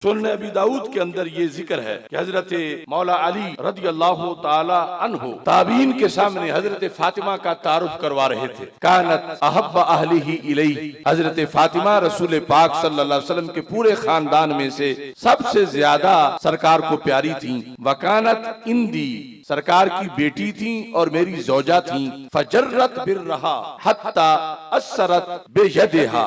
सुनन अबी दाऊद के अंदर ये जिक्र है कि हजरत मौला अली रज़ी अल्लाह ताला अन्हु ताबीन के सामने हजरत फातिमा का तारुफ करवा रहे थे। कानत अहब्बा अहलिही इलैहि, हजरत फातिमा रसूल पाक सल्लल्लाहु अलैहि वसल्लम के पूरे खानदान में से सबसे ज्यादा सरकार को प्यारी थी। वकानत इंदी, सरकार की बेटी थी और मेरी जोजा थी। फजर्रत बिर्रहा हत्ता असरत बेयदिहा,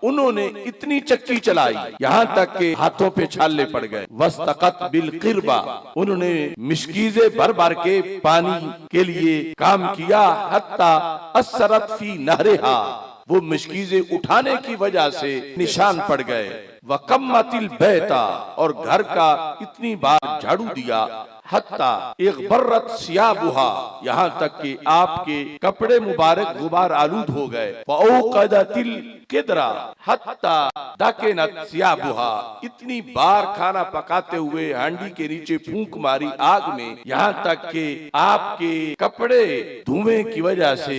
उन्होंने इतनी चक्की चलाई यहाँ तक के हाथों पे छाले पड़ गए। वस्तकत बिल किरबा, उन्होंने मिश्कीजे भर भर के पानी के लिए काम किया। हत्ता असरत फी नहरिहा, वो मिश्कीजे उठाने की वजह से निशान पड़ गए। वकम्मतिल बैता, और घर का इतनी बार झाड़ू दिया। हत्ता एक बर्रत सियाबुहा, यहाँ तक कि आपके कपड़े मुबारक गुबार आलूद हो गए। फौकदतिल किदरा हत्ता दाकेनत सियाबुहा, इतनी बार खाना पकाते हुए हांडी के नीचे फूंक मारी आग में, यहाँ तक कि आपके कपड़े धुएं की वजह से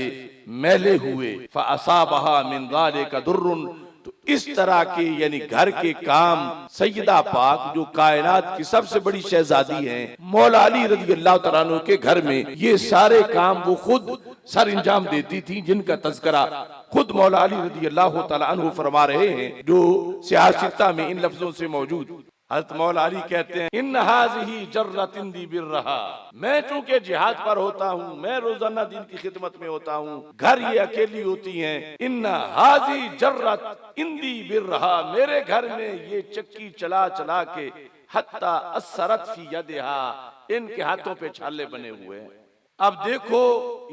मैले हुए। फअसाबहा मिन ज़ालिका दुर्रुन, तो इस तरह के यानी घर के काम सैयदा पाक जो कायनात की सबसे बड़ी शहजादी हैं, मौला अली रज़ी अल्लाह तआला अन्हु के घर में ये सारे काम वो खुद सर इंजाम देती थी, जिनका तज़किरा खुद मौला अली रज़ी अल्लाह तआला अन्हु फरमा रहे हैं, जो सियासता में इन लफ्जों से मौजूद। हज़रत मौला अली कहते हैं, इन हाज़िही जर्रतिन दी बिर्रहा, मैं चूंकि जिहाद पर होता हूँ, मैं रोजाना दिन की खिदमत में होता हूँ, घर ये अकेली होती हैं। इन हाज़ी जर्रत इंदी बिर्रहा, मेरे घर में ये चक्की चला चला के हत्ता असरत फी यदिहा, इनके हाथों पे छाले बने हुए हैं। अब देखो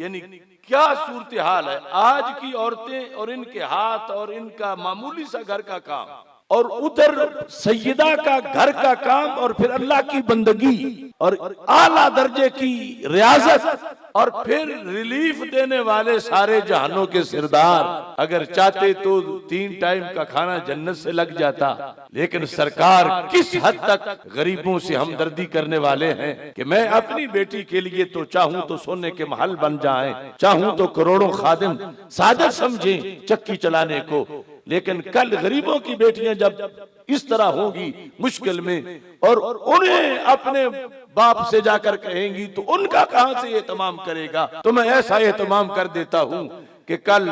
यानी क्या सूरत हाल है आज की औरतें और इनके हाथ और इनका मामूली सा घर का काम, और उधर सैयदा का घर का काम, और फिर अल्लाह की बंदगी और आला दर्जे की रियाजत, और फिर रिलीफ देने वाले सारे जहानों के सरदार। अगर चाहते तो 3 टाइम का खाना जन्नत से लग जाता, लेकिन सरकार किस हद तक गरीबों से हमदर्दी करने वाले हैं कि मैं अपनी बेटी के लिए तो चाहूं तो सोने के महल बन जाएं, चाहूं तो करोड़ों खादिम सादर समझें चक्की चलाने को, लेकिन कल गरीबों की बेटियां जब इस तरह होगी मुश्किल में और उन्हें अपने बाप से जाकर कहेंगी तो उनका कहां से एहतमाम करेगा। तो मैं ऐसा एहतमाम कर देता हूं कि कल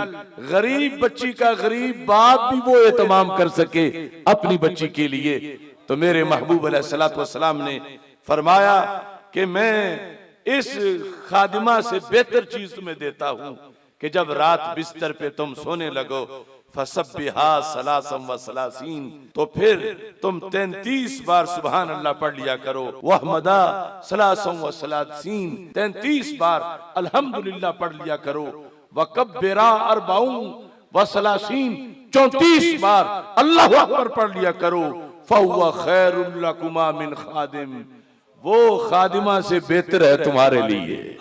गरीब बच्ची का गरीब बाप भी वो एहतमाम कर सके अपनी बच्ची के लिए। तो मेरे महबूब अलैहिस्सलातु वस्सलाम ने फरमाया कि मैं इस खादिमा से बेहतर चीज तुम्हें देता हूं कि जब रात बिस्तर पे तुम सोने लगो, फसब्बिहा सलासम व सलासीन, तो फिर तुम 33 बार सुभान अल्लाह पढ़ लिया करो। वहमदा सलासम व सलासीन, 33 बार अल्हम्दुलिल्लाह पढ़ लिया करो। वकब्बिरा अरबाउन व सलासीन, 34 बार अल्लाहु अकबर पढ़ लिया करो। फहुवा खैरुल लकुमा मिन खादिम, वो खादिमा से बेहतर है तुम्हारे लिए।